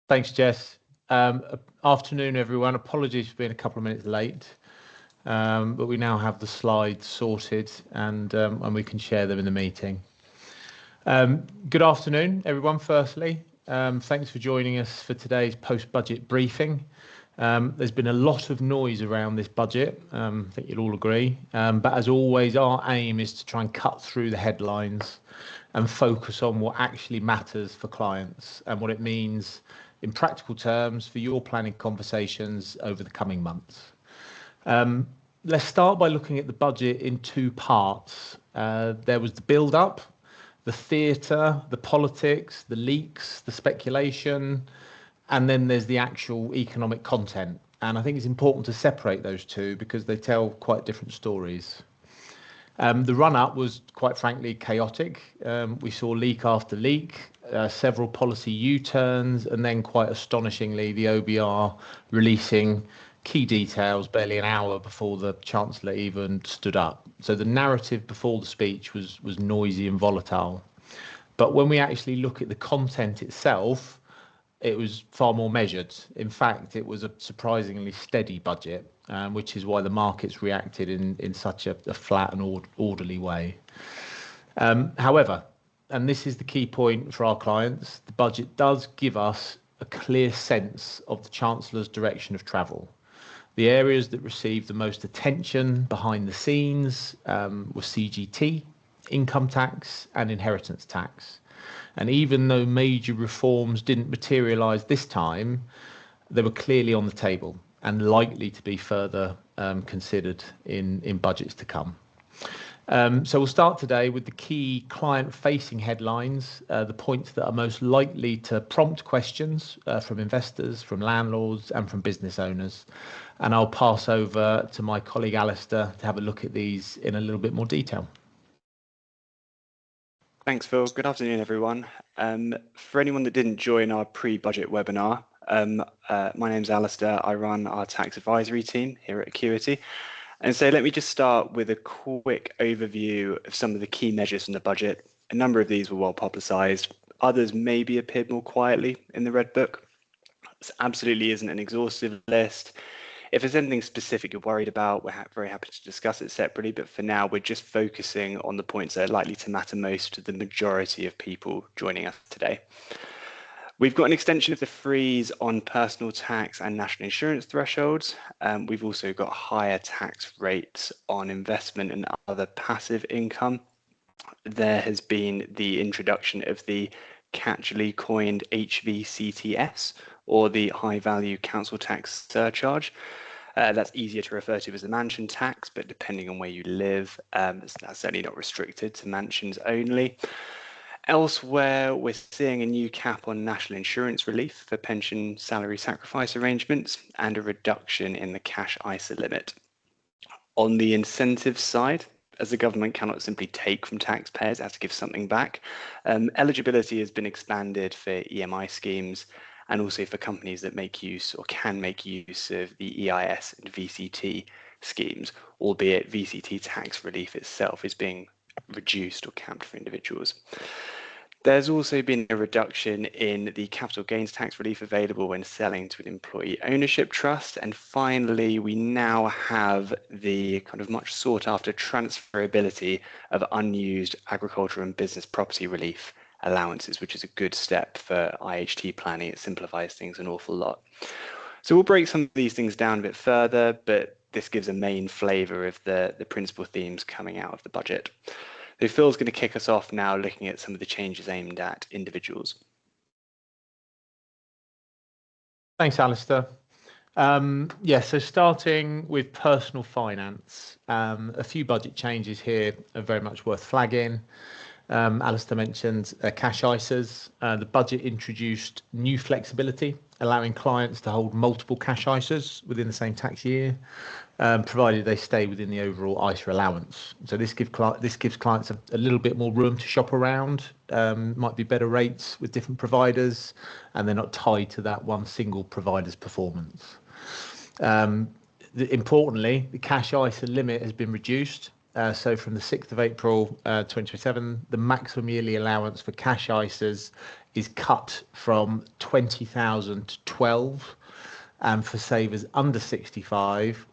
Thanks, Jess. Afternoon, everyone. Apologies for being a couple of minutes late, but we now have the slides sorted and we can share them in the meeting. Good afternoon, everyone. Firstly, thanks for joining us for today's post-budget briefing. There's been a lot of noise around this budget, I think you'll all agree, but as always, our aim is to try and cut through the headlines and focus on what actually matters for clients and what it means in practical terms for your planning conversations over the coming months. Let's start by looking at the budget in two parts. There was the build-up, the theatre, the politics, the leaks, the speculation, and then there's the actual economic content. And I think it's important to separate those two because they tell quite different stories. The run-up was, quite frankly, chaotic. We saw leak after leak, several policy U-turns, and then quite astonishingly, the OBR releasing key details barely an hour before the Chancellor even stood up. So the narrative before the speech was noisy and volatile. But when we actually look at the content itself, it was far more measured. In fact, it was a surprisingly steady budget, which is why the markets reacted in such a flat and orderly way. However, and this is the key point for our clients, the budget does give us a clear sense of the Chancellor's direction of travel. The areas that received the most attention behind the scenes were CGT, income tax and inheritance tax. And even though major reforms didn't materialise this time, they were clearly on the table and likely to be further considered in budgets to come. So we'll start today with the key client-facing headlines, the points that are most likely to prompt questions from investors, from landlords and from business owners. And I'll pass over to my colleague Alistair to have a look at these in a little bit more detail. Thanks, Phil. Good afternoon, everyone. For anyone that didn't join our pre-budget webinar, my name's Alistair. I run our tax advisory team here at Acuity. And so let me just start with a quick overview of some of the key measures from the budget. A number of these were well publicised. Others maybe appeared more quietly in the Red Book. This absolutely isn't an exhaustive list. If there's anything specific you're worried about, we're very happy to discuss it separately, but for now, we're just focusing on the points that are likely to matter most to the majority of people joining us today. We've got an extension of the freeze on personal tax and national insurance thresholds. We've also got higher tax rates on investment and other passive income. There has been the introduction of the catchily coined HVCTS, or the high value council tax surcharge. That's easier to refer to as the mansion tax, but depending on where you live, that's certainly not restricted to mansions only. Elsewhere, we're seeing a new cap on national insurance relief for pension salary sacrifice arrangements and a reduction in the cash ISA limit. On the incentive side, as the government cannot simply take from taxpayers, it has to give something back, eligibility has been expanded for EMI schemes and also for companies that make use or can make use of the EIS and VCT schemes, albeit VCT tax relief itself is being reduced or capped for individuals. There's also been a reduction in the capital gains tax relief available when selling to an employee ownership trust. And finally, we now have the kind of much sought after transferability of unused agricultural and business property relief allowances, which is a good step for IHT planning. It simplifies things an awful lot. So we'll break some of these things down a bit further, but this gives a main flavour of the principal themes coming out of the budget. So Phil's going to kick us off now looking at some of the changes aimed at individuals. Thanks, Alistair. So starting with personal finance, a few budget changes here are very much worth flagging. Alistair mentioned cash ISAs. The budget introduced new flexibility, allowing clients to hold multiple cash ISAs within the same tax year, provided they stay within the overall ISA allowance. So this gives clients a little bit more room to shop around, might be better rates with different providers, and they're not tied to that one single provider's performance. Importantly, the cash ISA limit has been reduced. So from the 6th of April 2027, the maximum yearly allowance for cash ISAs is cut from 20,000 to 12, and for savers under 65,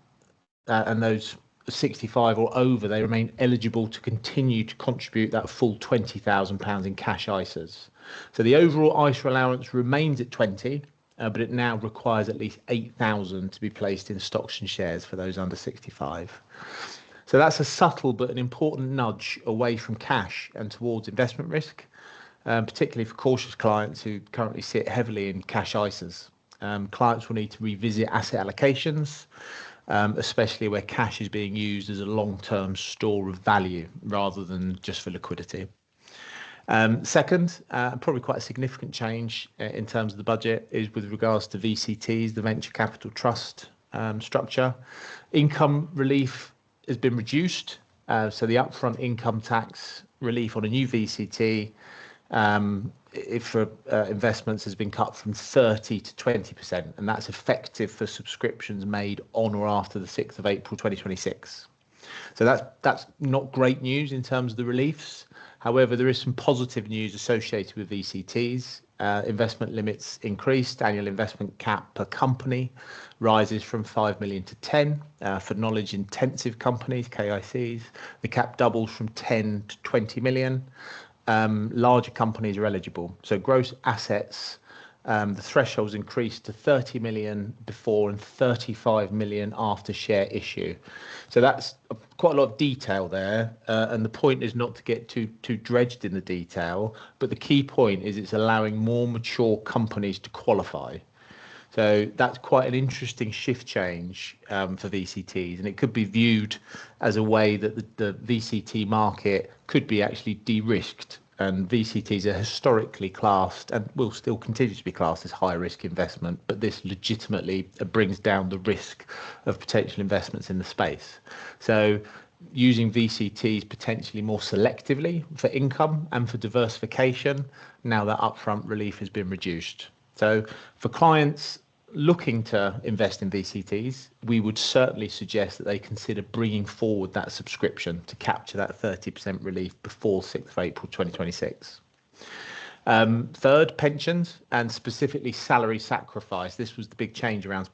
and those 65 or over, they remain eligible to continue to contribute that full £20,000 in cash ISAs. So the overall ISA allowance remains at 20, but it now requires at least 8,000 to be placed in stocks and shares for those under 65. So that's a subtle but an important nudge away from cash and towards investment risk, particularly for cautious clients who currently sit heavily in cash ISAs. Clients will need to revisit asset allocations, especially where cash is being used as a long-term store of value rather than just for liquidity. Second, probably quite a significant change in terms of the budget is with regards to VCTs, the venture capital trust structure. Income relief has been reduced. So the upfront income tax relief on a new VCT if for investments has been cut from 30 to 20%, and that's effective for subscriptions made on or after the 6th of April 2026. So that's not great news in terms of the reliefs. However, there is some positive news associated with VCTs. Investment limits increased. Annual investment cap per company rises from 5 million to 10. For knowledge intensive companies, KICs, the cap doubles from 10 to 20 million. Larger companies are eligible. So gross assets, the thresholds increased to 30 million before and 35 million after share issue. So that's quite a lot of detail there. And the point is not to get too dredged in the detail, but the key point is it's allowing more mature companies to qualify. So that's quite an interesting shift change for VCTs, and it could be viewed as a way that the VCT market could be actually de-risked. And VCTs are historically classed and will still continue to be classed as high risk investment, but this legitimately brings down the risk of potential investments in the space. So using VCTs potentially more selectively for income and for diversification, now that upfront relief has been reduced. So for clients looking to invest in VCTs, we would certainly suggest that they consider bringing forward that subscription to capture that 30% relief before 6th of April 2026. Third, pensions, and specifically salary sacrifice. This was the big change around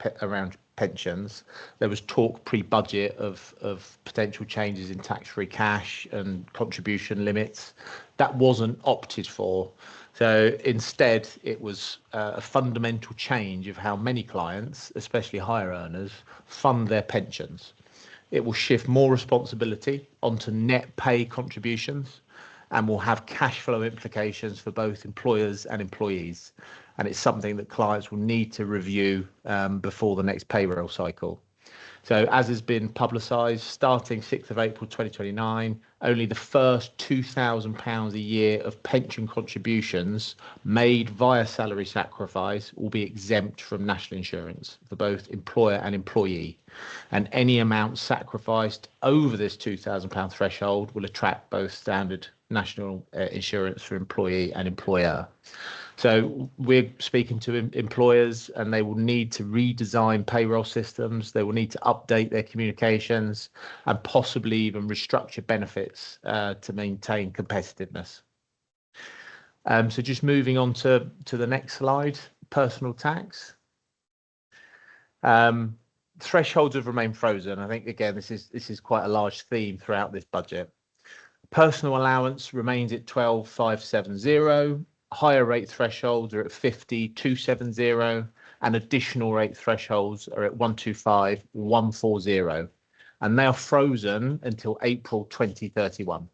pensions. There was talk pre-budget of potential changes in tax-free cash and contribution limits. That wasn't opted for. So instead, it was a fundamental change of how many clients, especially higher earners, fund their pensions. It will shift more responsibility onto net pay contributions and will have cash flow implications for both employers and employees. And it's something that clients will need to review before the next payroll cycle. So as has been publicised, starting 6th of April 2029, only the first £2,000 a year of pension contributions made via salary sacrifice will be exempt from national insurance for both employer and employee. And any amount sacrificed over this £2,000 threshold will attract both standard national insurance for employee and employer. So we're speaking to employers, and they will need to redesign payroll systems. They will need to update their communications and possibly even restructure benefits to maintain competitiveness. So just moving on to the next slide, personal tax. Thresholds have remained frozen. I think, again, this is quite a large theme throughout this budget. Personal allowance remains at 12,570. Higher rate thresholds are at 50,270, and additional rate thresholds are at 125,140, and they are frozen until April 2031.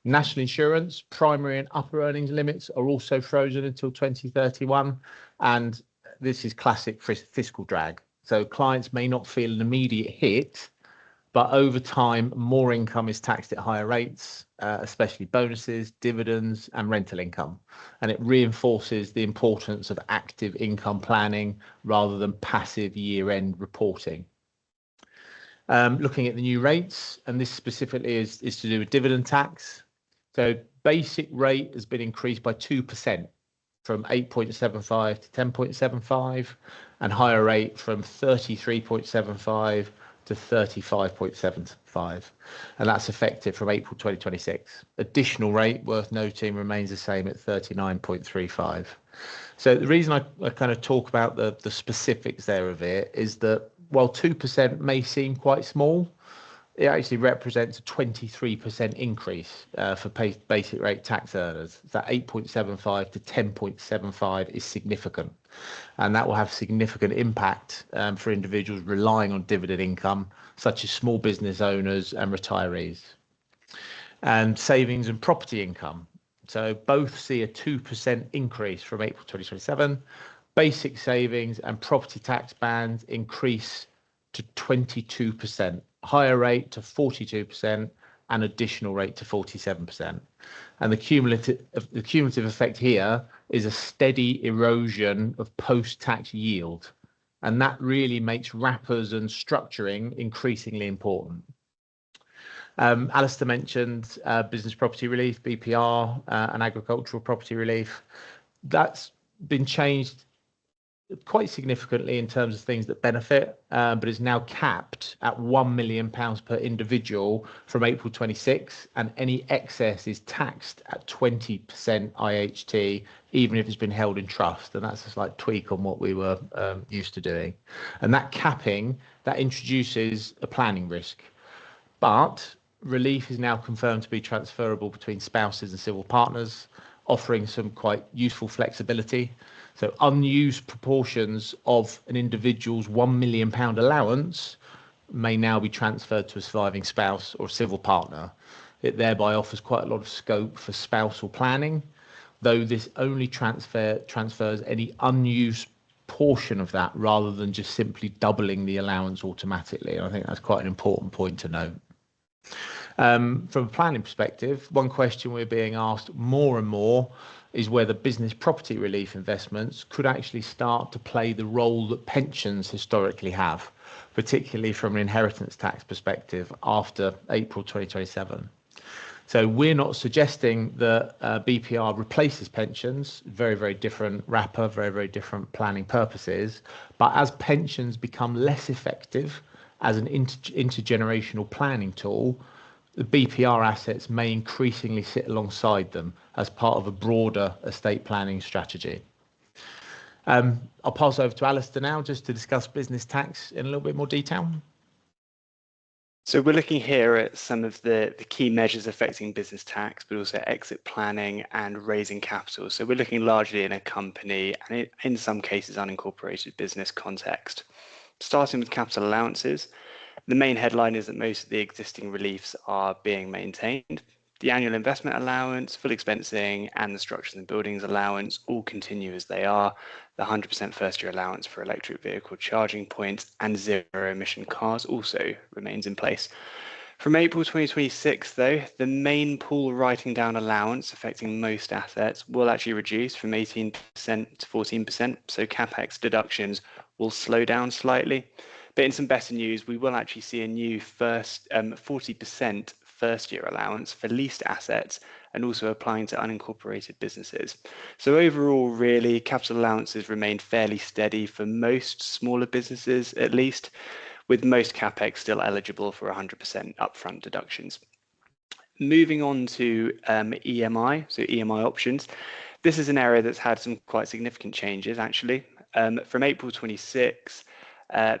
National insurance, primary and upper earnings limits are also frozen until 2031, and this is classic fiscal drag. So clients may not feel an immediate hit, but over time, more income is taxed at higher rates, especially bonuses, dividends, and rental income. And it reinforces the importance of active income planning rather than passive year-end reporting. Looking at the new rates, and this specifically is to do with dividend tax. So basic rate has been increased by 2% from 8.75 to 10.75, and higher rate from 33.75 to 35.75, and that's effective from April 2026. Additional rate worth noting remains the same at 39.35. So the reason I kind of talk about the specifics there of it is that while 2% may seem quite small, it actually represents a 23% increase for basic rate tax earners. That 8.75 to 10.75 is significant, and that will have significant impact for individuals relying on dividend income, such as small business owners and retirees. And savings and property income. So both see a 2% increase from April 2027. Basic savings and property tax bands increase to 22%, higher rate to 42%, and additional rate to 47%. And the cumulative effect here is a steady erosion of post-tax yield. And that really makes wrappers and structuring increasingly important. Alistair mentioned business property relief, BPR, and agricultural property relief. That's been changed quite significantly in terms of things that benefit, but is now capped at £1 million per individual from April 26, and any excess is taxed at 20% IHT, even if it's been held in trust. And that's a slight tweak on what we were used to doing. And that capping, that introduces a planning risk. But relief is now confirmed to be transferable between spouses and civil partners, offering some quite useful flexibility. So unused proportions of an individual's £1 million allowance may now be transferred to a surviving spouse or civil partner. It thereby offers quite a lot of scope for spousal planning, though this only transfers any unused portion of that rather than just simply doubling the allowance automatically. And I think that's quite an important point to note. From a planning perspective, one question we're being asked more and more is whether business property relief investments could actually start to play the role that pensions historically have, particularly from an inheritance tax perspective after April 2027. So we're not suggesting that BPR replaces pensions, very, very different wrapper, very, very different planning purposes. But as pensions become less effective as an intergenerational planning tool, the BPR assets may increasingly sit alongside them as part of a broader estate planning strategy. I'll pass over to Alistair now just to discuss business tax in a little bit more detail. So we're looking here at some of the key measures affecting business tax, but also exit planning and raising capital. So we're looking largely in a company and in some cases unincorporated business context. Starting with capital allowances, the main headline is that most of the existing reliefs are being maintained. The annual investment allowance, full expensing, and the structures and buildings allowance all continue as they are. The 100% first year allowance for electric vehicle charging points and zero emission cars also remains in place. From April 2026, though, the main pool writing down allowance affecting most assets will actually reduce from 18% to 14%, so CapEx deductions will slow down slightly. But in some better news, we will actually see a new 40% first year allowance for leased assets and also applying to unincorporated businesses. So overall, really, capital allowances remain fairly steady for most smaller businesses, at least, with most CapEx still eligible for 100% upfront deductions. Moving on to EMI, so EMI options. This is an area that's had some quite significant changes, actually. From April 26,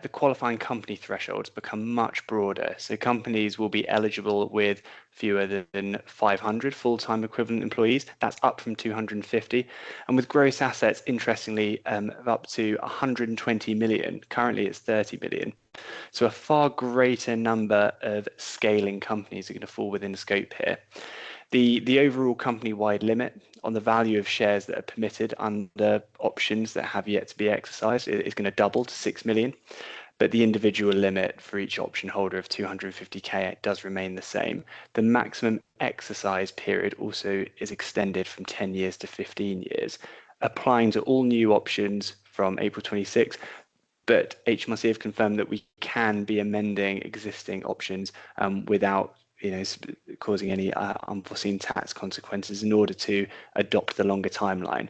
the qualifying company thresholds become much broader. So companies will be eligible with fewer than 500 full-time equivalent employees. That's up from 250. And with gross assets, interestingly, up to 120 million. Currently, it's 30 billion. So a far greater number of scaling companies are going to fall within scope here. The overall company-wide limit on the value of shares that are permitted under options that have yet to be exercised is going to double to 6 million, but the individual limit for each option holder of 250k does remain the same. The maximum exercise period also is extended from 10 years to 15 years, applying to all new options from April 26. But HMRC have confirmed that we can be amending existing options without causing any unforeseen tax consequences in order to adopt the longer timeline.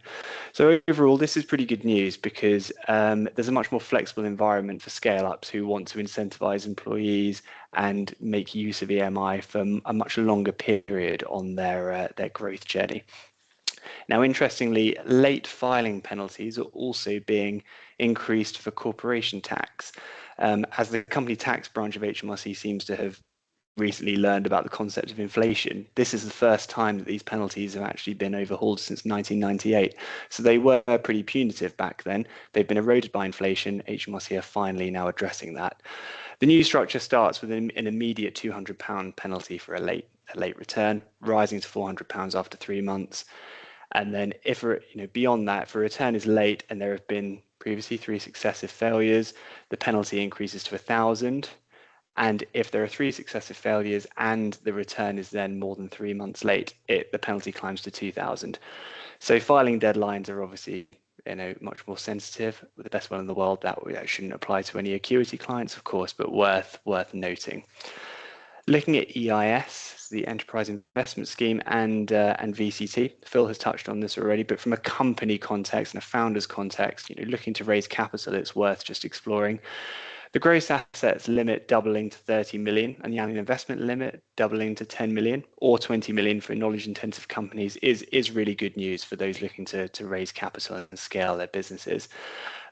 So overall, this is pretty good news because there's a much more flexible environment for scale-ups who want to incentivize employees and make use of EMI for a much longer period on their growth journey. Now, interestingly, late filing penalties are also being increased for corporation tax, as the company tax branch of HMRC seems to have recently learned about the concept of inflation. This is the first time that these penalties have actually been overhauled since 1998. So they were pretty punitive back then. They've been eroded by inflation. HMRC are finally now addressing that. The new structure starts with an immediate £200 penalty for a late return, rising to £400 after 3 months. And then if beyond that, if a return is late and there have been previously 3 successive failures, the penalty increases to £1,000. And if there are 3 successive failures and the return is then more than 3 months late, the penalty climbs to £2,000. So filing deadlines are obviously much more sensitive. With the best one in the world, that shouldn't apply to any Acuity clients, of course, but worth noting. Looking at EIS, the Enterprise Investment Scheme, and VCT, Phil has touched on this already, but from a company context and a founder's context, looking to raise capital, it's worth just exploring. The gross assets limit doubling to 30 million and the annual investment limit doubling to 10 million or 20 million for knowledge-intensive companies is really good news for those looking to raise capital and scale their businesses.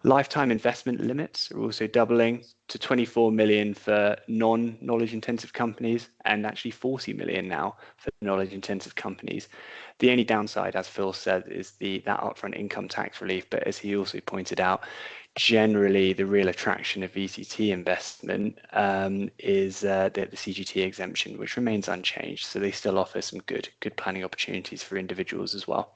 Lifetime investment limits are also doubling to 24 million for non-knowledge intensive companies and actually 40 million now for knowledge intensive companies. The only downside, as Phil said, is that upfront income tax relief. But as he also pointed out, generally the real attraction of VCT investment is the CGT exemption, which remains unchanged. So they still offer some good planning opportunities for individuals as well.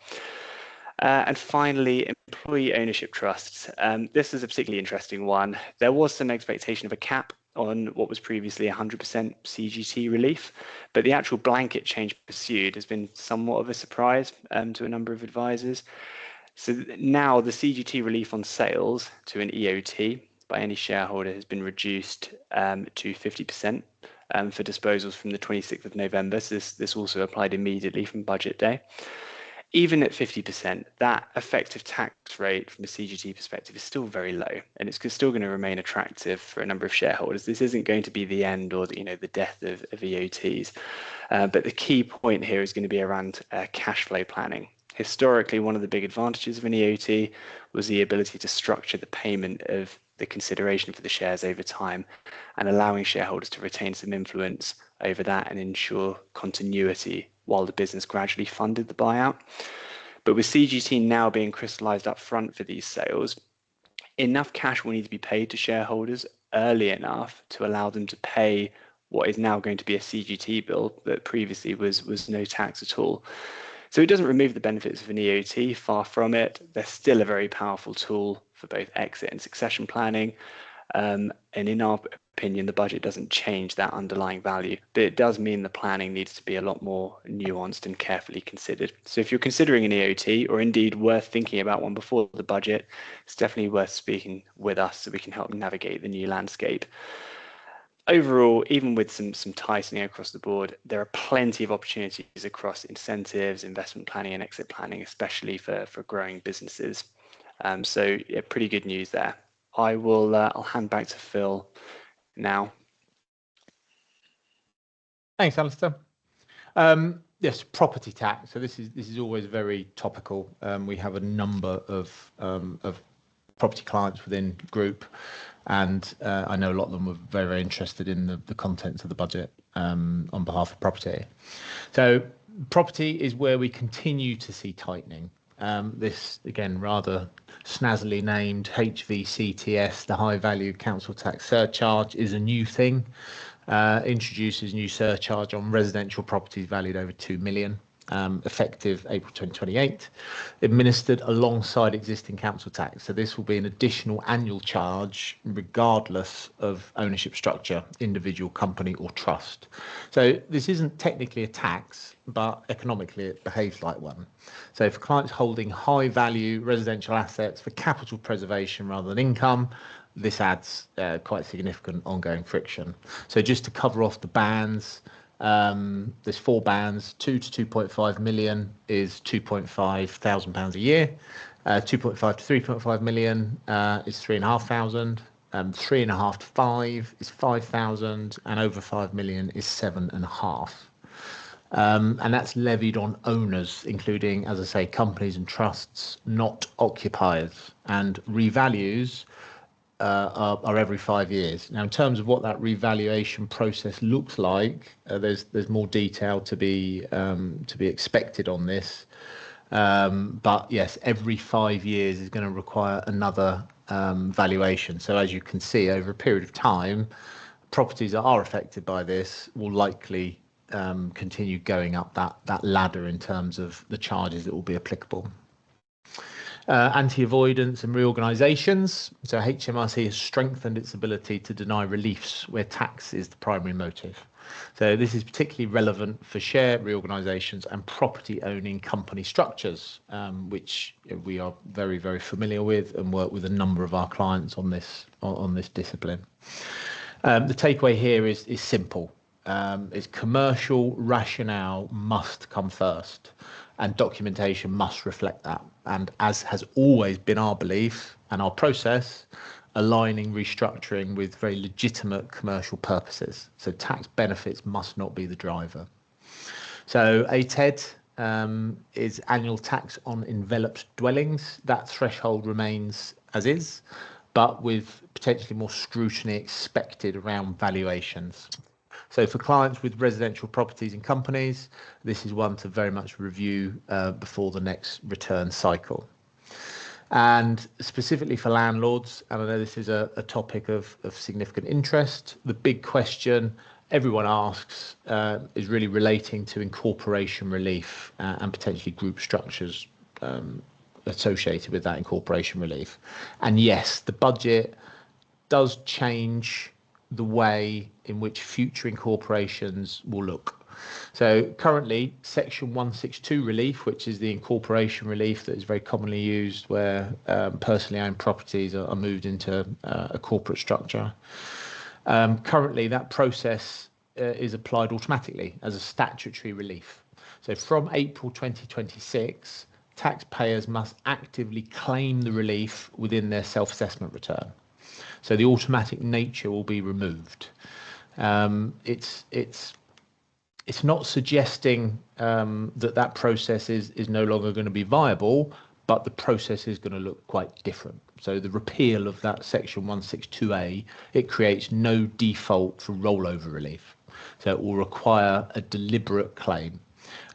And finally, employee ownership trusts. This is a particularly interesting one. There was some expectation of a cap on what was previously 100% CGT relief, but the actual blanket change pursued has been somewhat of a surprise to a number of advisors. So now the CGT relief on sales to an EOT by any shareholder has been reduced to 50% for disposals from the 26th of November. So this also applied immediately from budget day. Even at 50%, that effective tax rate from a CGT perspective is still very low, and it's still going to remain attractive for a number of shareholders. This isn't going to be the end or the death of EOTs, but the key point here is going to be around cash flow planning. Historically, one of the big advantages of an EOT was the ability to structure the payment of the consideration for the shares over time and allowing shareholders to retain some influence over that and ensure continuity while the business gradually funded the buyout. But with CGT now being crystallized up front for these sales, enough cash will need to be paid to shareholders early enough to allow them to pay what is now going to be a CGT bill that previously was no tax at all. So it doesn't remove the benefits of an EOT, far from it. They're still a very powerful tool for both exit and succession planning. And in our opinion, the budget doesn't change that underlying value, but it does mean the planning needs to be a lot more nuanced and carefully considered. So if you're considering an EOT or indeed worth thinking about one before the budget, it's definitely worth speaking with us so we can help navigate the new landscape. Overall, even with some tightening across the board, there are plenty of opportunities across incentives, investment planning and exit planning, especially for growing businesses. So yeah, pretty good news there. I'll hand back to Phil now. Thanks, Alistair. Yes, property tax. So this is always very topical. We have a number of property clients within group, and I know a lot of them were very, very interested in the contents of the budget on behalf of property. So property is where we continue to see tightening. This, again, rather snazzily named HVCTS, the High Value Council Tax Surcharge, is a new thing. Introduces new surcharge on residential properties valued over 2 million, effective April 2028, administered alongside existing council tax. So this will be an additional annual charge regardless of ownership structure, individual, company or trust. So this isn't technically a tax, but economically it behaves like one. So for clients holding high value residential assets for capital preservation rather than income, this adds quite significant ongoing friction. So just to cover off the bands, There's four bands. 2 to 2.5 million is £2,500 a year. 2.5 to 3.5 million is 3,500. 3.5 to 5 is 5,000, and over 5 million is 7.5. And that's levied on owners, including, as I say, companies and trusts, not occupiers. And revalues are every 5 years. Now, in terms of what that revaluation process looks like, there's more detail to be expected on this. But yes, every 5 years is going to require another valuation. So as you can see, over a period of time, properties that are affected by this will likely continue going up that ladder in terms of the charges that will be applicable. Anti-avoidance and reorganisations. So HMRC has strengthened its ability to deny reliefs where tax is the primary motive. So this is particularly relevant for share reorganisations and property owning company structures, which we are very, very familiar with and work with a number of our clients on this discipline. The takeaway here is simple. Is commercial rationale must come first, and documentation must reflect that. And as has always been our belief and our process, aligning restructuring with very legitimate commercial purposes. So tax benefits must not be the driver. So ATED is annual tax on enveloped dwellings. That threshold remains as is, but with potentially more scrutiny expected around valuations. So for clients with residential properties and companies, this is one to very much review before the next return cycle. And specifically for landlords, and I know this is a topic of significant interest, the big question everyone asks is really relating to incorporation relief and potentially group structures associated with that incorporation relief. And yes, the budget does change the way in which future incorporations will look. So currently, Section 162 relief, which is the incorporation relief that is very commonly used where personally owned properties are moved into a corporate structure. Currently, that process is applied automatically as a statutory relief. So from April 2026, taxpayers must actively claim the relief within their self-assessment return. So the automatic nature will be removed. It's not suggesting that process is no longer going to be viable, but the process is going to look quite different. So the repeal of that Section 162A, it creates no default for rollover relief. So it will require a deliberate claim.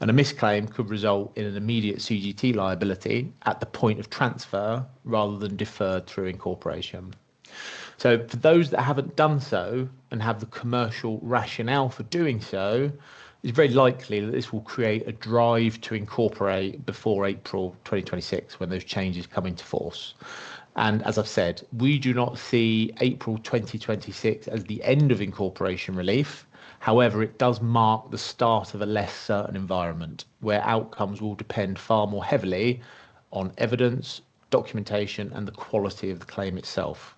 And a misclaim could result in an immediate CGT liability at the point of transfer rather than deferred through incorporation. So for those that haven't done so and have the commercial rationale for doing so, it's very likely that this will create a drive to incorporate before April 2026 when those changes come into force. And as I've said, we do not see April 2026 as the end of incorporation relief. However, it does mark the start of a less certain environment where outcomes will depend far more heavily on evidence, documentation, and the quality of the claim itself.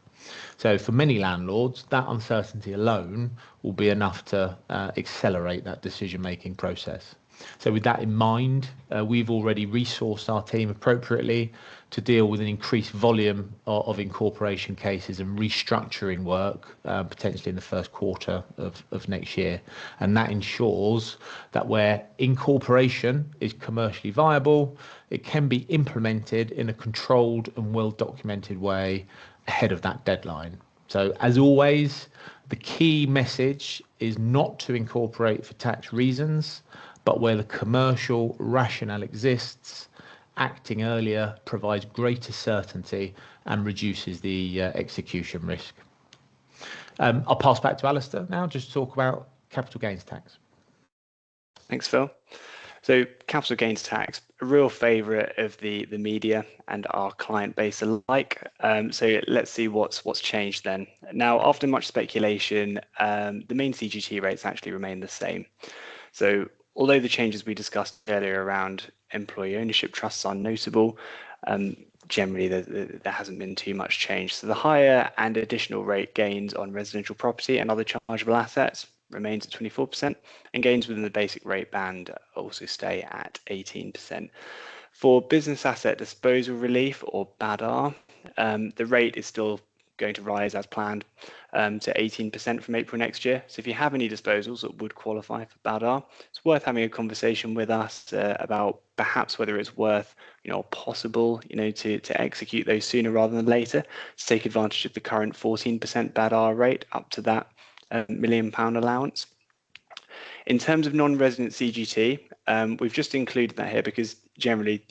So for many landlords, that uncertainty alone will be enough to accelerate that decision-making process. So with that in mind, we've already resourced our team appropriately to deal with an increased volume of incorporation cases and restructuring work, potentially in the first quarter of next year. And that ensures that where incorporation is commercially viable, it can be implemented in a controlled and well-documented way ahead of that deadline. So as always, the key message is not to incorporate for tax reasons, but where the commercial rationale exists, acting earlier provides greater certainty and reduces the execution risk. I'll pass back to Alistair now just to talk about capital gains tax. Thanks, Phil. So capital gains tax, a real favourite of the media and our client base alike. So let's see what's changed then. Now, after much speculation, the main CGT rates actually remain the same. So although the changes we discussed earlier around employee ownership trusts are notable, generally there hasn't been too much change. So the higher and additional rate gains on residential property and other chargeable assets remains at 24%, and gains within the basic rate band also stay at 18%. For business asset disposal relief, or BADR, the rate is still going to rise as planned to 18% from April next year. So if you have any disposals that would qualify for BADR, it's worth having a conversation with us about perhaps whether it's worth, possible, to execute those sooner rather than later, to take advantage of the current 14% BADR rate up to that £1 million allowance. In terms of non-resident CGT, we've just included that here because generally,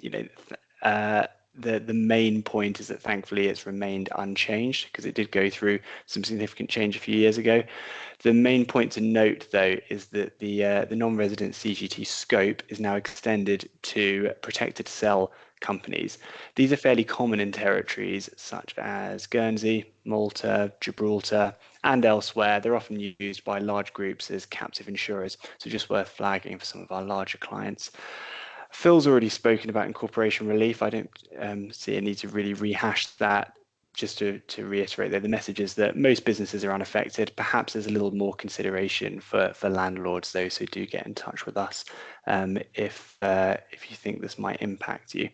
the main point is that thankfully it's remained unchanged because it did go through some significant change a few years ago. The main point to note, though, is that the non-resident CGT scope is now extended to protected cell companies. These are fairly common in territories such as Guernsey, Malta, Gibraltar, and elsewhere. They're often used by large groups as captive insurers, so just worth flagging for some of our larger clients. Phil's already spoken about incorporation relief. I don't see a need to really rehash that. Just to reiterate, the message is that most businesses are unaffected. Perhaps there's a little more consideration for landlords, though, so do get in touch with us if you think this might impact you.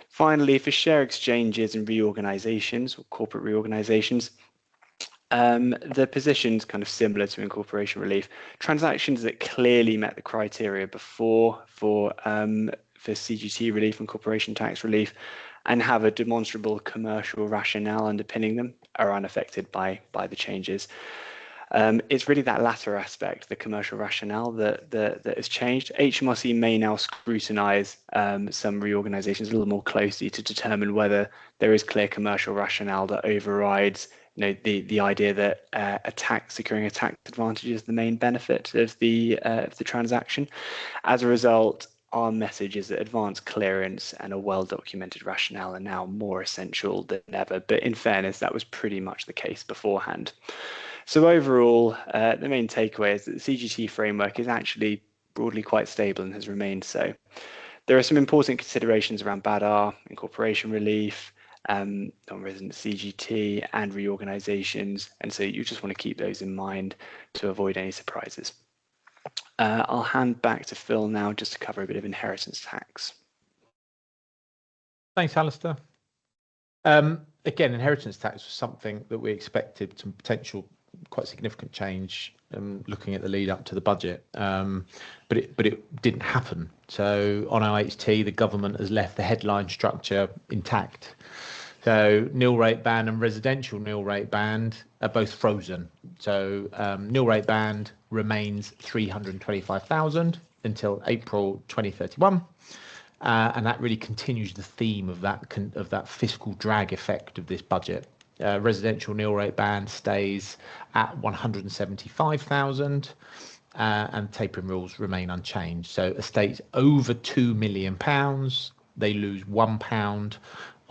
Finally, for share exchanges and reorganisations or corporate reorganisations, the position's kind of similar to incorporation relief. Transactions that clearly met the criteria before for CGT relief and corporation tax relief and have a demonstrable commercial rationale underpinning them are unaffected by the changes. It's really that latter aspect, the commercial rationale, that has changed. HMRC may now scrutinise some reorganisations a little more closely to determine whether there is clear commercial rationale that overrides the idea that securing a tax advantage is the main benefit of the transaction. As a result, our message is that advanced clearance and a well-documented rationale are now more essential than ever. But in fairness, that was pretty much the case beforehand. So overall, the main takeaway is that the CGT framework is actually broadly quite stable and has remained so. There are some important considerations around BADR, incorporation relief, non-resident CGT, and reorganisations, and so you just want to keep those in mind to avoid any surprises. I'll hand back to Phil now just to cover a bit of inheritance tax. Thanks, Alistair. Again, inheritance tax was something that we expected some potential quite significant change looking at the lead up to the budget, but it didn't happen. So on OHT, the government has left the headline structure intact. So nil rate band and residential nil rate band are both frozen. So nil rate band remains 325,000 until April 2031. And that really continues the theme of that fiscal drag effect of this budget. Residential nil rate band stays at 175,000 and tapering rules remain unchanged. So estates over £2 million, they lose £1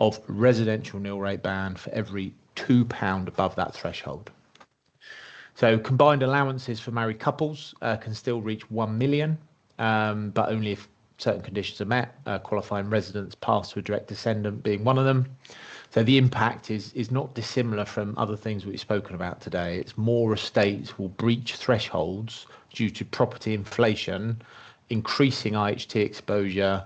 of residential nil rate band for every £2 above that threshold. So combined allowances for married couples can still reach 1 million, but only if certain conditions are met, qualifying residents passed to a direct descendant being one of them. So the impact is not dissimilar from other things we've spoken about today. It's more estates will breach thresholds due to property inflation, increasing IHT exposure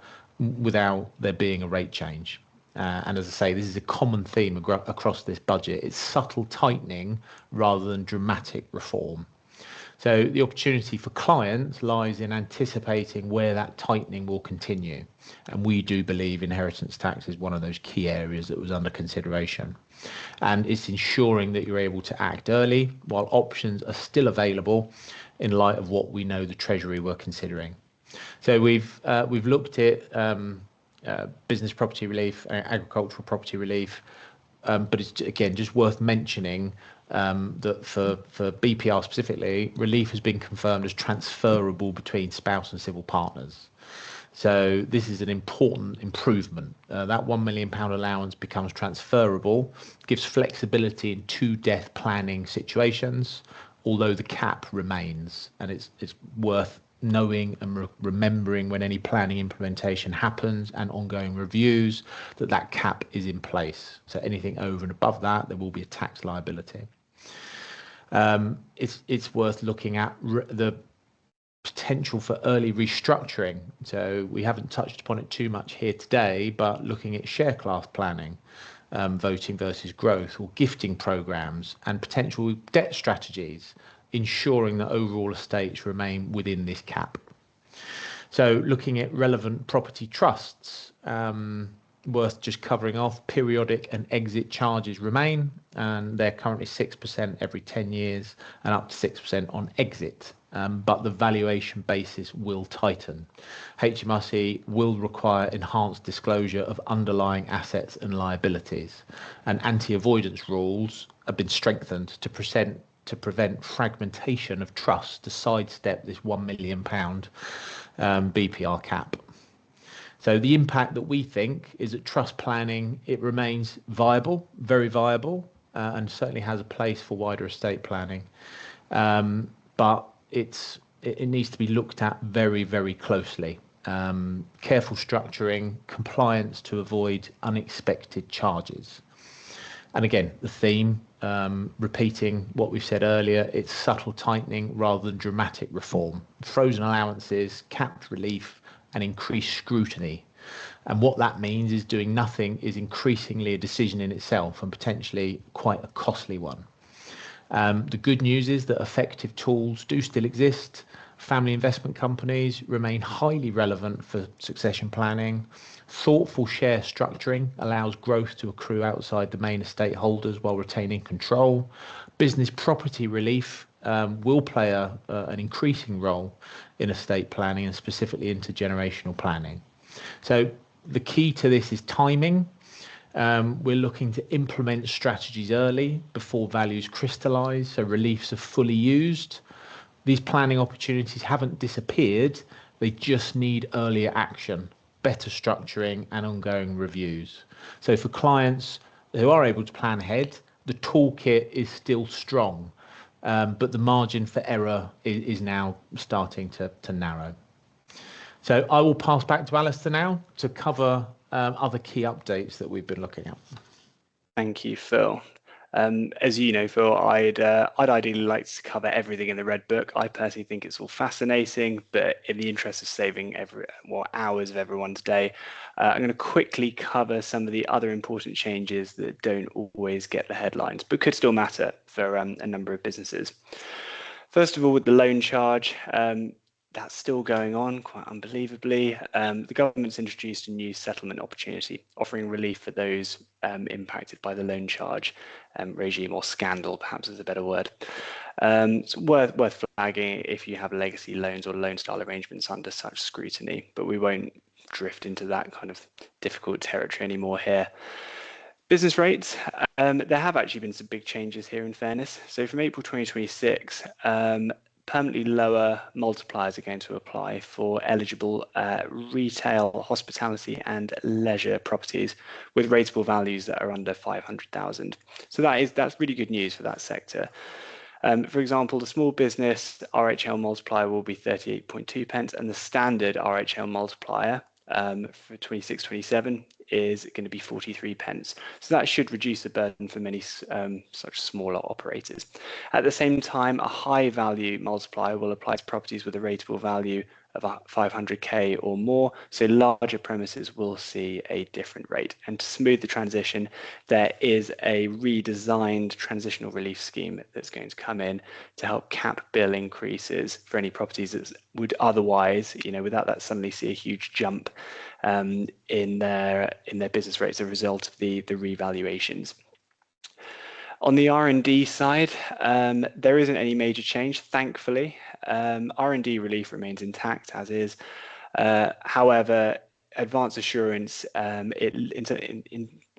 without there being a rate change. And as I say, this is a common theme across this budget. It's subtle tightening rather than dramatic reform. So the opportunity for clients lies in anticipating where that tightening will continue. And we do believe inheritance tax is one of those key areas that was under consideration. And it's ensuring that you're able to act early while options are still available in light of what we know the Treasury were considering. So we've looked at business property relief, agricultural property relief, but it's again just worth mentioning that for BPR specifically, relief has been confirmed as transferable between spouse and civil partners. So this is an important improvement. That £1 million allowance becomes transferable, gives flexibility in two death planning situations, although the cap remains, and it's worth knowing and remembering when any planning implementation happens and ongoing reviews that cap is in place. So anything over and above that, there will be a tax liability. It's worth looking at the potential for early restructuring. So we haven't touched upon it too much here today, but looking at share class planning, voting versus growth, or gifting programs, and potential debt strategies, ensuring that overall estates remain within this cap. So looking at relevant property trusts, worth just covering off, periodic and exit charges remain, and they're currently 6% every 10 years and up to 6% on exit. But the valuation basis will tighten. HMRC will require enhanced disclosure of underlying assets and liabilities, and anti-avoidance rules have been strengthened to prevent fragmentation of trusts to sidestep this £1 million BPR cap. So the impact that we think is that trust planning, it remains viable, very viable, and certainly has a place for wider estate planning. But it needs to be looked at very, very closely. Careful structuring, compliance to avoid unexpected charges. And again, the theme, repeating what we said earlier, it's subtle tightening rather than dramatic reform. Frozen allowances, capped relief, and increased scrutiny. And what that means is doing nothing is increasingly a decision in itself and potentially quite a costly one. The good news is that effective tools do still exist. Family investment companies remain highly relevant for succession planning. Thoughtful share structuring allows growth to accrue outside the main estate holders while retaining control. Business property relief will play an increasing role in estate planning and specifically intergenerational planning. So the key to this is timing. We're looking to implement strategies early before values crystallise, so reliefs are fully used. These planning opportunities haven't disappeared, they just need earlier action, better structuring and ongoing reviews. So for clients who are able to plan ahead, the toolkit is still strong, but the margin for error is now starting to narrow. So I will pass back to Alistair now to cover other key updates that we've been looking at. Thank you, Phil. As you know, Phil, I'd ideally like to cover everything in the Red Book. I personally think it's all fascinating, but in the interest of saving hours of everyone's day, I'm going to quickly cover some of the other important changes that don't always get the headlines, but could still matter for a number of businesses. First of all, with the loan charge, that's still going on quite unbelievably. The government's introduced a new settlement opportunity, offering relief for those impacted by the loan charge regime, or scandal, perhaps is a better word. It's worth flagging if you have legacy loans or loan style arrangements under such scrutiny, but we won't drift into that kind of difficult territory anymore here. Business rates, there have actually been some big changes here, in fairness. So from April 2026, permanently lower multipliers are going to apply for eligible retail, hospitality and leisure properties with rateable values that are under 500,000. So that's really good news for that sector. For example, the small business RHL multiplier will be 38.2 pence, and the standard RHL multiplier for 26-27 is going to be 43 pence. So that should reduce the burden for many such smaller operators. At the same time, a high value multiplier will apply to properties with a rateable value of 500k or more, so larger premises will see a different rate. And to smooth the transition, there is a redesigned transitional relief scheme that's going to come in to help cap bill increases for any properties that would otherwise, without that, suddenly see a huge jump in their business rates as a result of the revaluations. On the R&D side, there isn't any major change, thankfully. R&D relief remains intact as is. However, advance assurance,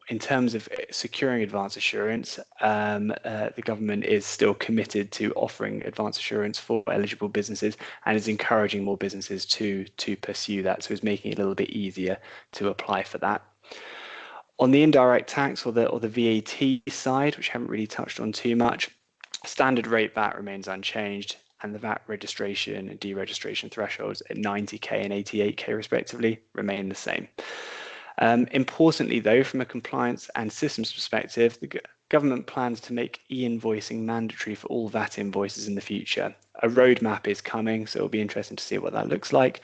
in terms of securing advance assurance, the government is still committed to offering advance assurance for eligible businesses and is encouraging more businesses to pursue that. So it's making it a little bit easier to apply for that. On the indirect tax or the VAT side, which I haven't really touched on too much, standard rate VAT remains unchanged, and the VAT registration and deregistration thresholds at 90k and 88k respectively remain the same. Importantly, though, from a compliance and systems perspective, government plans to make e-invoicing mandatory for all VAT invoices in the future. A roadmap is coming, so it'll be interesting to see what that looks like.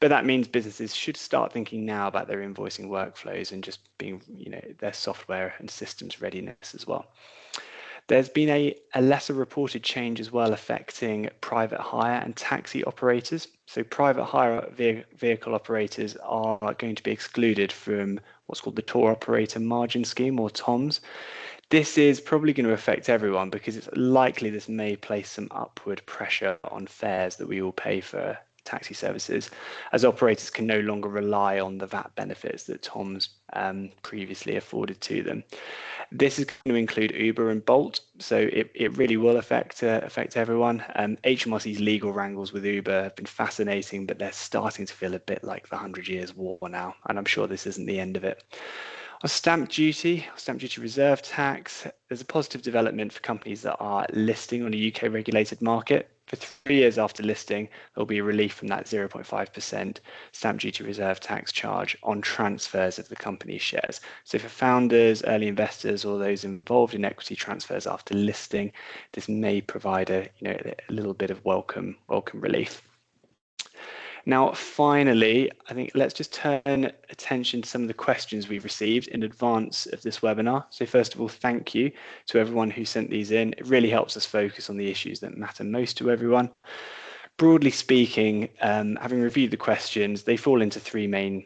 But that means businesses should start thinking now about their invoicing workflows and just being, their software and systems readiness as well. There's been a lesser reported change as well affecting private hire and taxi operators. So private hire vehicle operators are going to be excluded from what's called the tour operator margin scheme, or TOMS. This is probably going to affect everyone because it's likely this may place some upward pressure on fares that we all pay for taxi services, as operators can no longer rely on the VAT benefits that TOMS previously afforded to them. This is going to include Uber and Bolt, so it really will affect everyone. HMRC's legal wrangles with Uber have been fascinating, but they're starting to feel a bit like the 100 Years' War now, and I'm sure this isn't the end of it. On stamp duty reserve tax, there's a positive development for companies that are listing on a UK regulated market. For 3 years after listing, there'll be a relief from that 0.5% stamp duty reserve tax charge on transfers of the company's shares. So for founders, early investors, or those involved in equity transfers after listing, this may provide a little bit of welcome relief. Now, finally, I think let's just turn attention to some of the questions we've received in advance of this webinar. So first of all, thank you to everyone who sent these in. It really helps us focus on the issues that matter most to everyone. Broadly speaking, having reviewed the questions, they fall into three main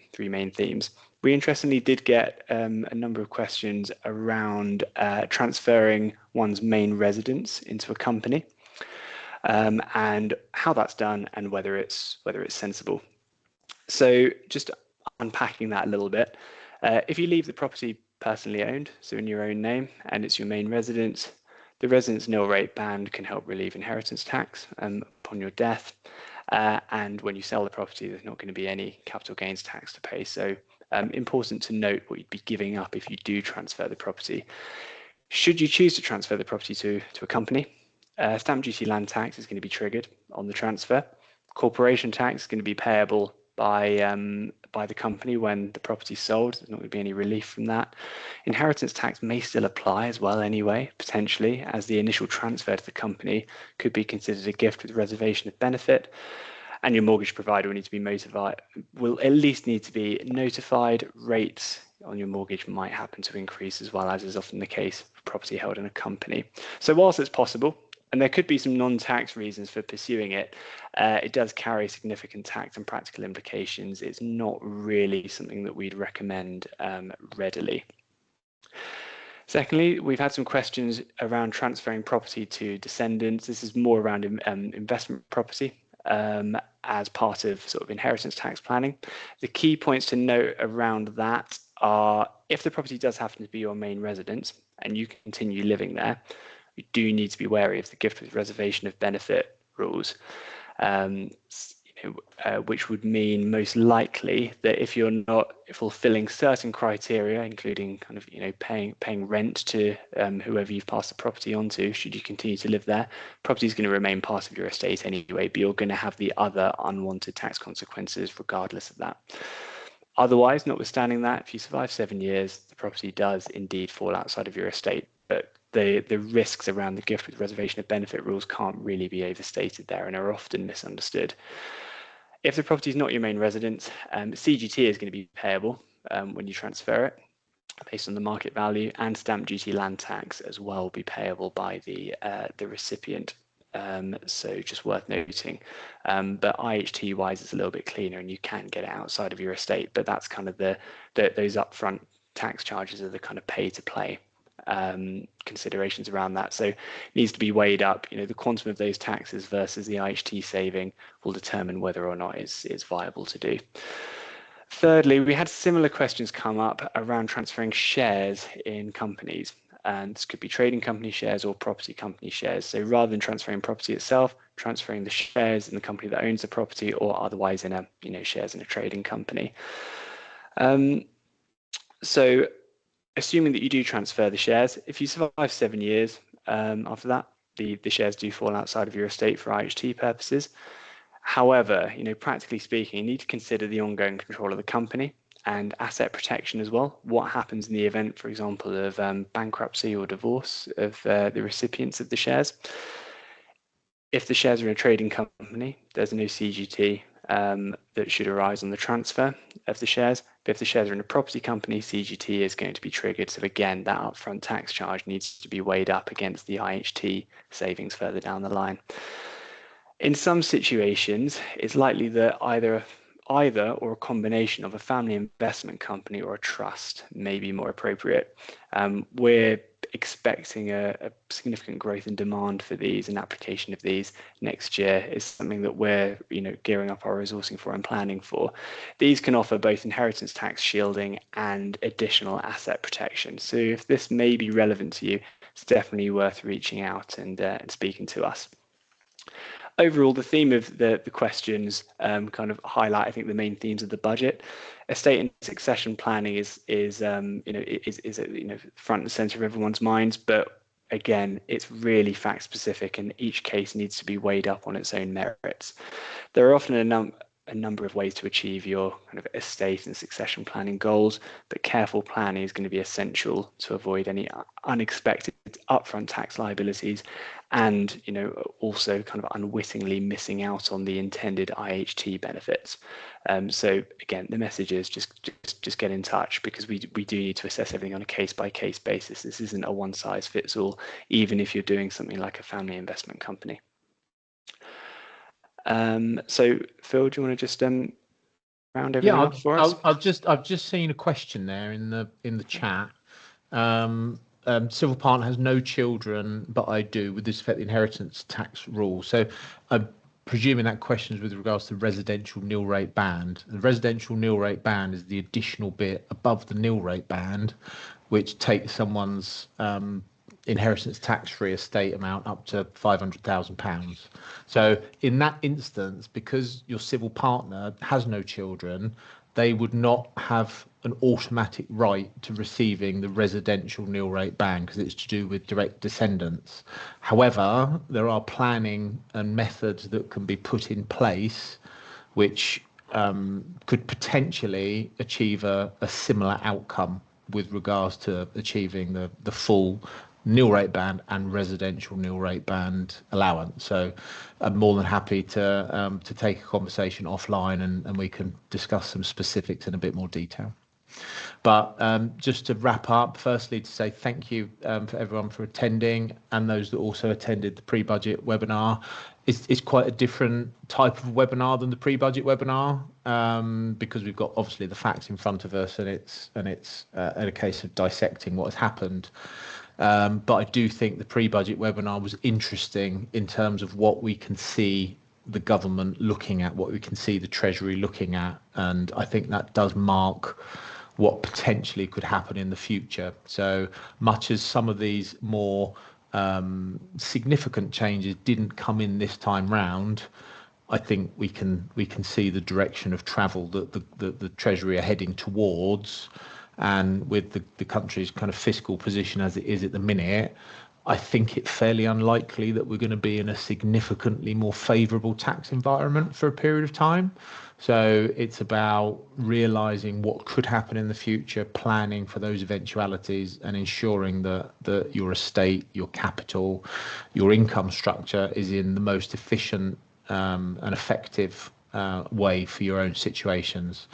themes. We interestingly did get a number of questions around transferring one's main residence into a company. And how that's done and whether it's sensible. So just unpacking that a little bit, if you leave the property personally owned, so in your own name, and it's your main residence, the residence nil rate band can help relieve inheritance tax upon your death. And when you sell the property, there's not going to be any capital gains tax to pay. So important to note what you'd be giving up if you do transfer the property. Should you choose to transfer the property to a company, stamp duty land tax is going to be triggered on the transfer. Corporation tax is going to be payable by the company when the property is sold. There's not going to be any relief from that. Inheritance tax may still apply as well anyway, potentially, as the initial transfer to the company could be considered a gift with reservation of benefit. And your mortgage provider will at least need to be notified. Rates on your mortgage might happen to increase as well, as is often the case for property held in a company. So whilst it's possible, and there could be some non-tax reasons for pursuing it, it does carry significant tax and practical implications. It's not really something that we'd recommend readily. Secondly, we've had some questions around transferring property to descendants. This is more around investment property as part of sort of inheritance tax planning. The key points to note around that are, if the property does happen to be your main residence and you continue living there, you do need to be wary of the gift with reservation of benefit rules, which would mean most likely that if you're not fulfilling certain criteria, including kind of paying rent to whoever you've passed the property on to, should you continue to live there, property is going to remain part of your estate anyway, but you're going to have the other unwanted tax consequences regardless of that. Otherwise, notwithstanding that, if you survive 7 years, the property does indeed fall outside of your estate, but the risks around the gift with reservation of benefit rules can't really be overstated there and are often misunderstood. If the property is not your main residence, CGT is going to be payable when you transfer it based on the market value, and stamp duty land tax as well will be payable by the recipient. So just worth noting. But IHT wise, it's a little bit cleaner and you can get it outside of your estate, but that's kind of those upfront tax charges are the kind of pay to play considerations around that. So it needs to be weighed up. The quantum of those taxes versus the IHT saving will determine whether or not it's viable to do. Thirdly, we had similar questions come up around transferring shares in companies. And this could be trading company shares or property company shares. So rather than transferring property itself, transferring the shares in the company that owns the property, or otherwise in shares in a trading company. So assuming that you do transfer the shares, if you survive 7 years after that, the shares do fall outside of your estate for IHT purposes. However, practically speaking, you need to consider the ongoing control of the company and asset protection as well. What happens in the event, for example, of bankruptcy or divorce of the recipients of the shares? If the shares are in a trading company, there's no CGT that should arise on the transfer of the shares. But if the shares are in a property company, CGT is going to be triggered. So again, that upfront tax charge needs to be weighed up against the IHT savings further down the line. In some situations, it's likely that either or a combination of a family investment company or a trust may be more appropriate. We're expecting a significant growth in demand for these and application of these next year is something that we're gearing up our resourcing for and planning for. These can offer both inheritance tax shielding and additional asset protection. So if this may be relevant to you, it's definitely worth reaching out and speaking to us. Overall, the theme of the questions kind of highlight, I think, the main themes of the budget. Estate and succession planning is front and center of everyone's minds, but again, it's really fact specific, and each case needs to be weighed up on its own merits. There are often a number of ways to achieve your kind of estate and succession planning goals, but careful planning is going to be essential to avoid any unexpected upfront tax liabilities and also kind of unwittingly missing out on the intended IHT benefits. So again, the message is just get in touch, because we do need to assess everything on a case-by-case basis. This isn't a one-size-fits-all, even if you're doing something like a family investment company. So Phil, do you want to just round everything up for us? I've just seen a question there in the chat. Civil partner has no children, but I do. Would this affect the inheritance tax rule? So I'm presuming that question is with regards to residential nil rate band. The residential nil rate band is the additional bit above the nil rate band, which takes someone's inheritance tax-free estate amount up to £500,000. So in that instance, because your civil partner has no children, they would not have an automatic right to receiving the residential nil rate band, because it's to do with direct descendants. However, there are planning and methods that can be put in place which could potentially achieve a similar outcome with regards to achieving the full nil rate band and residential nil rate band allowance. So I'm more than happy to take a conversation offline and we can discuss some specifics in a bit more detail. But just to wrap up, firstly to say thank you for everyone for attending, and those that also attended the pre-budget webinar. It's quite a different type of webinar than the pre-budget webinar, because we've got obviously the facts in front of us, and it's a case of dissecting what has happened. But I do think the pre-budget webinar was interesting in terms of what we can see the government looking at, what we can see the Treasury looking at, and I think that does mark what potentially could happen in the future. So much as some of these more significant changes didn't come in this time round, I think we can see the direction of travel that the Treasury are heading towards. And with the country's kind of fiscal position as it is at the minute, I think it's fairly unlikely that we're going to be in a significantly more favourable tax environment for a period of time. So it's about realising what could happen in the future, planning for those eventualities, and ensuring that your estate, your capital, your income structure is in the most efficient and effective way for your own situations.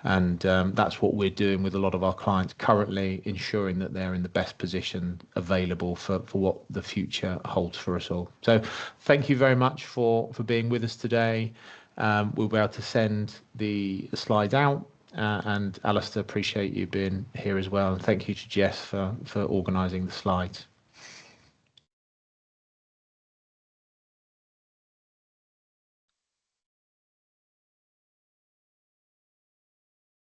And that's what we're doing with a lot of our clients currently, ensuring that they're in the best position available for what the future holds for us all. So thank you very much for being with us today. We'll be able to send the slides out. And Alistair, appreciate you being here as well. And thank you to Jess for organising the slides.